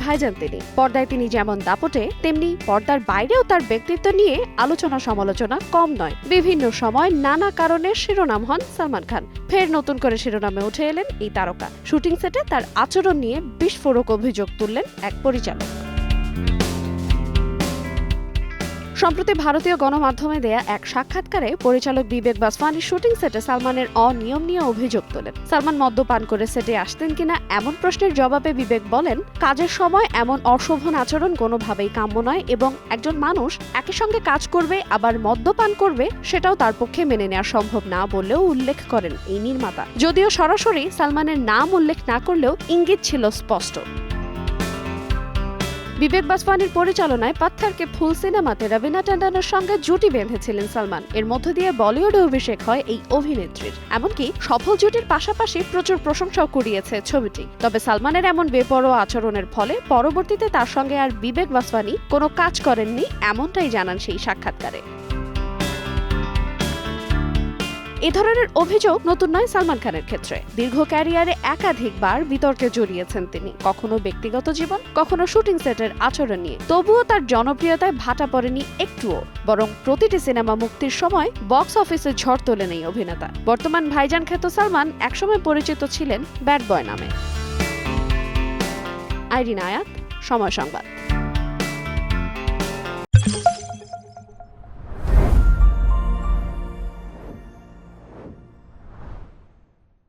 ভাইজান তিনি। পর্দায় তিনি যেমন দাপটে, তেমনি পর্দার বাইরেও তার ব্যক্তিত্ব নিয়ে আলোচনা সমালোচনা কম নয়। বিভিন্ন সময় নানা কারণে শিরোনাম হন সালমান খান। ফের নতুন করে শিরোনামে উঠে এলেন এই তারকা। শুটিং সেটে তার আচরণ নিয়ে বিস্ফোরক অভিযোগ তুললেন এক পরিচালক। সম্প্রতি ভারতীয় গণমাধ্যমে দেয়া এক সাক্ষাৎকারে পরিচালক বিবেক বাসওয়ানি শুটিং সেটে সালমানের অনিয়ম নিয়ে অভিযোগ তোলেন। সালমান মদ্যপান করে সেটে আসতেন কিনা এমন প্রশ্নের জবাবে বিবেক বলেন, কাজের সময় এমন অশোভন আচরণ কোনোভাবেই কাম্য নয় এবং একজন মানুষ একই সঙ্গে কাজ করবে আবার মদ্যপান করবে সেটাও তার পক্ষে মেনে নেওয়া সম্ভব না বলেও উল্লেখ করেন এই নির্মাতা। যদিও সরাসরি সালমানের নাম উল্লেখ না করলেও ইঙ্গিত ছিল স্পষ্ট। বিবেক বাসওয়ানির পরিচালনায় পাত্থার কে ফুল সিনেমাতে রবিনা ট্যান্ডনের সঙ্গে জুটি বেঁধেছিলেন সালমান। এর মধ্য দিয়ে বলিউডে অভিষেক হয় এই অভিনেত্রীর। এমনকি সফল জুটির পাশাপাশি প্রচুর প্রশংসাও কুড়িয়েছে ছবিটি। তবে সালমানের এমন বেপরোয়া আচরণের ফলে পরবর্তীতে তার সঙ্গে আর বিবেক বাসওয়ানি কোনো কাজ করেননি, এমনটাই জানান সেই সাক্ষাৎকারে। এ ধরনের অভিযোগ নতুন নয় সালমান খানের ক্ষেত্রে। দীর্ঘ ক্যারিয়ারে একাধিকবার বিতর্কে জড়িয়েছেন তিনি, কখনো ব্যক্তিগত জীবন, কখনো শুটিং সেটের আচরণ নিয়ে। তবুও তার জনপ্রিয়তায় ভাটা পড়েনি একটুও, বরং প্রতিটি সিনেমা মুক্তির সময় বক্স অফিসে ঝড় তোলেন এই অভিনেতা। বর্তমান ভাইজান খ্যাত সালমান একসময় পরিচিত ছিলেন ব্যাড বয় নামে। আইরিন আয়াত, সময় সংবাদ।